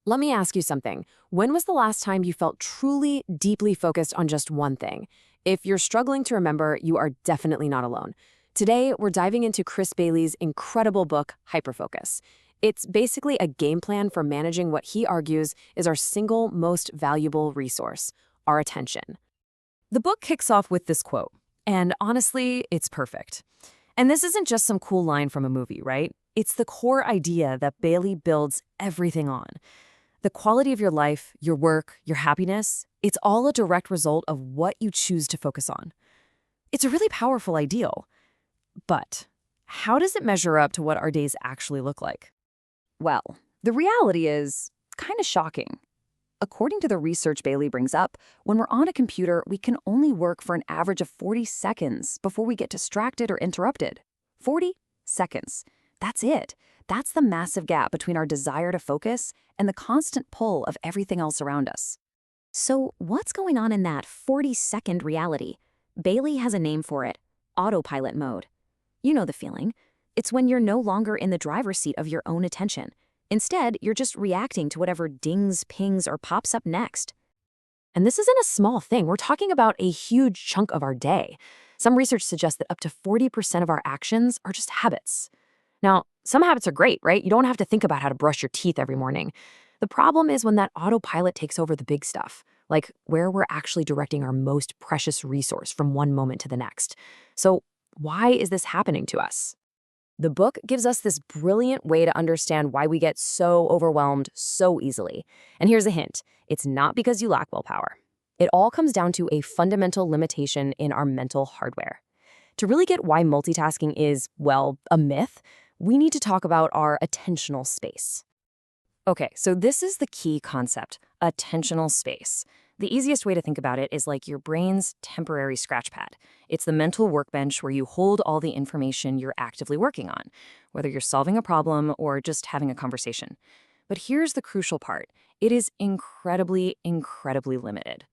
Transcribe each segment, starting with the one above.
Let me ask you something. When was the last time you felt truly, deeply focused on just one thing? If you're struggling to remember, you are definitely not alone. Today, we're diving into Chris Bailey's incredible book, Hyperfocus. It's basically a game plan for managing what he argues is our single most valuable resource, our attention. The book kicks off with this quote, and honestly, it's perfect. And this isn't just some cool line from a movie, right? It's the core idea that Bailey builds everything on. The quality of your life, your work, your happiness, it's all a direct result of what you choose to focus on. It's a really powerful ideal. But how does it measure up to what our days actually look like? Well, the reality is kind of shocking. According to the research Bailey brings up, when we're on a computer, we can only work for an average of 40 seconds before we get distracted or interrupted. 40 seconds. That's it. That's the massive gap between our desire to focus and the constant pull of everything else around us. So what's going on in that 40-second reality? Bailey has a name for it, autopilot mode. You know the feeling. It's when you're no longer in the driver's seat of your own attention. Instead, you're just reacting to whatever dings, pings, or pops up next. And this isn't a small thing. We're talking about a huge chunk of our day. Some research suggests that up to 40% of our actions are just habits. Now, some habits are great, right? You don't have to think about how to brush your teeth every morning. The problem is when that autopilot takes over the big stuff, like where we're actually directing our most precious resource from one moment to the next. So why is this happening to us? The book gives us this brilliant way to understand why we get so overwhelmed so easily. And here's a hint. It's not because you lack willpower. It all comes down to a fundamental limitation in our mental hardware. To really get why multitasking is, well, a myth, we need to talk about our attentional space. Okay, so this is the key concept, attentional space. The easiest way to think about it is like your brain's temporary scratch pad. It's the mental workbench where you hold all the information you're actively working on, whether you're solving a problem or just having a conversation. But here's the crucial part. It is incredibly, incredibly limited.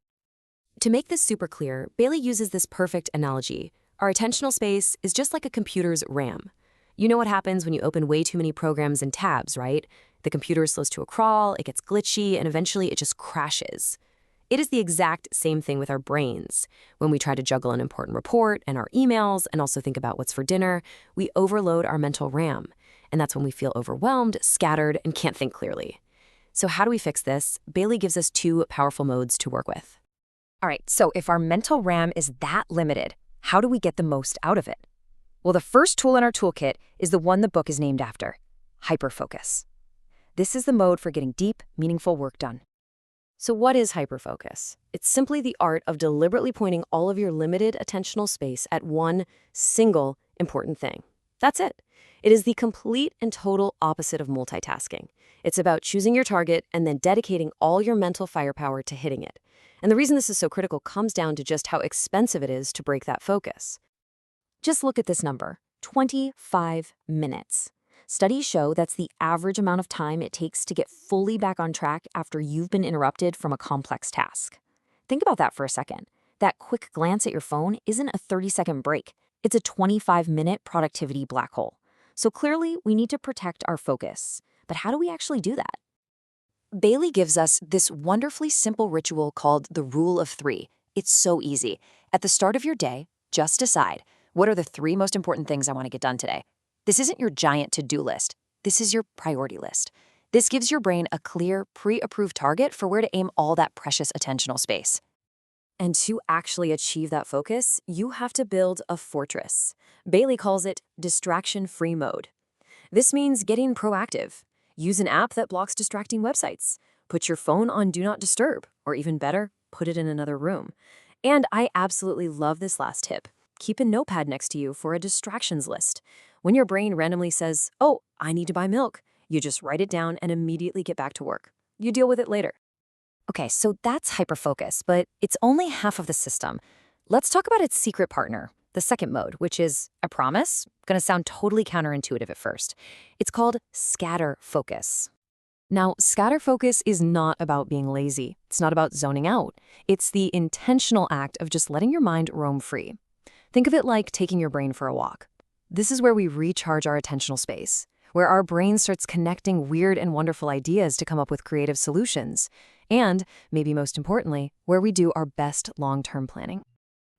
To make this super clear, Bailey uses this perfect analogy. Our attentional space is just like a computer's RAM. You know what happens when you open way too many programs and tabs, right? The computer slows to a crawl, it gets glitchy, and eventually it just crashes. It is the exact same thing with our brains. When we try to juggle an important report and our emails and also think about what's for dinner, we overload our mental RAM. And that's when we feel overwhelmed, scattered, and can't think clearly. So how do we fix this? Bailey gives us two powerful modes to work with. All right, so if our mental RAM is that limited, how do we get the most out of it? Well, the first tool in our toolkit is the one the book is named after, Hyperfocus. This is the mode for getting deep, meaningful work done. So what is hyperfocus? It's simply the art of deliberately pointing all of your limited attentional space at one single important thing. That's it. It is the complete and total opposite of multitasking. It's about choosing your target and then dedicating all your mental firepower to hitting it. And the reason this is so critical comes down to just how expensive it is to break that focus. Just look at this number, 25 minutes. Studies show that's the average amount of time it takes to get fully back on track after you've been interrupted from a complex task. Think about that for a second. That quick glance at your phone isn't a 30-second break. It's a 25-minute productivity black hole. So clearly, we need to protect our focus. But how do we actually do that? Bailey gives us this wonderfully simple ritual called the Rule of Three. It's so easy. At the start of your day, just decide, what are the three most important things I want to get done today? This isn't your giant to-do list. This is your priority list. This gives your brain a clear, pre-approved target for where to aim all that precious attentional space. And to actually achieve that focus, you have to build a fortress. Bailey calls it distraction-free mode. This means getting proactive. Use an app that blocks distracting websites. Put your phone on Do Not Disturb, or even better, put it in another room. And I absolutely love this last tip. Keep a notepad next to you for a distractions list. When your brain randomly says, oh, I need to buy milk, you just write it down and immediately get back to work. You deal with it later. Okay, so that's hyperfocus, but it's only half of the system. Let's talk about its secret partner, the second mode, which is, I promise, gonna sound totally counterintuitive at first. It's called Scatterfocus. Now, Scatterfocus is not about being lazy. It's not about zoning out. It's the intentional act of just letting your mind roam free. Think of it like taking your brain for a walk. This is where we recharge our attentional space. where our brain starts connecting weird and wonderful ideas to come up with creative solutions, and, maybe most importantly, where we do our best long-term planning.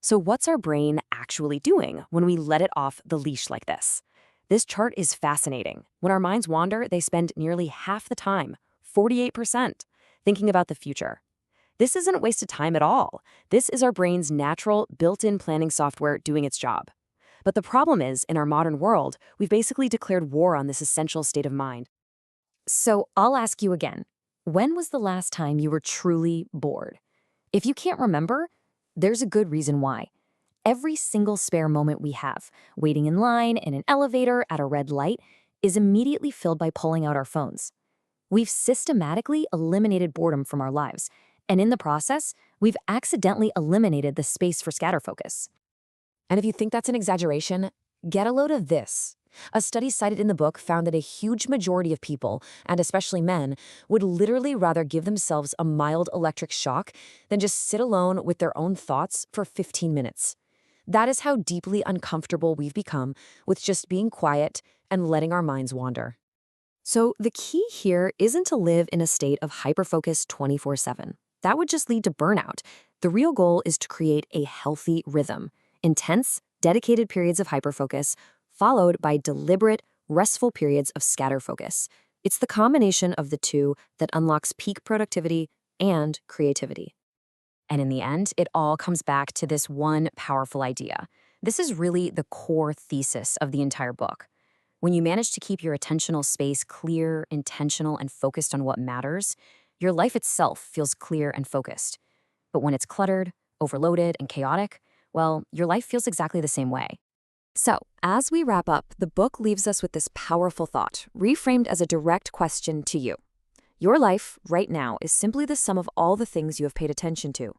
So what's our brain actually doing when we let it off the leash like this? This chart is fascinating. When our minds wander, they spend nearly half the time, 48%, thinking about the future. This isn't wasted time at all. This is our brain's natural, built-in planning software doing its job. But the problem is, in our modern world, we've basically declared war on this essential state of mind. So I'll ask you again, when was the last time you were truly bored? If you can't remember, there's a good reason why. Every single spare moment we have, waiting in line, in an elevator, at a red light, is immediately filled by pulling out our phones. We've systematically eliminated boredom from our lives, and in the process, we've accidentally eliminated the space for scatterfocus. And if you think that's an exaggeration, get a load of this. A study cited in the book found that a huge majority of people, and especially men, would literally rather give themselves a mild electric shock than just sit alone with their own thoughts for 15 minutes. That is how deeply uncomfortable we've become with just being quiet and letting our minds wander. So the key here isn't to live in a state of hyperfocus 24/7. That would just lead to burnout. The real goal is to create a healthy rhythm. Intense, dedicated periods of hyperfocus, followed by deliberate, restful periods of scatterfocus. It's the combination of the two that unlocks peak productivity and creativity. And in the end, it all comes back to this one powerful idea. This is really the core thesis of the entire book. When you manage to keep your attentional space clear, intentional, and focused on what matters, your life itself feels clear and focused. But when it's cluttered, overloaded, and chaotic, well, your life feels exactly the same way. So, as we wrap up, the book leaves us with this powerful thought, reframed as a direct question to you. Your life, right now, is simply the sum of all the things you have paid attention to.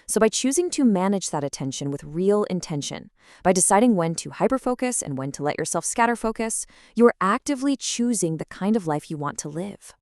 So by choosing to manage that attention with real intention, by deciding when to hyperfocus and when to let yourself scatterfocus, you're actively choosing the kind of life you want to live.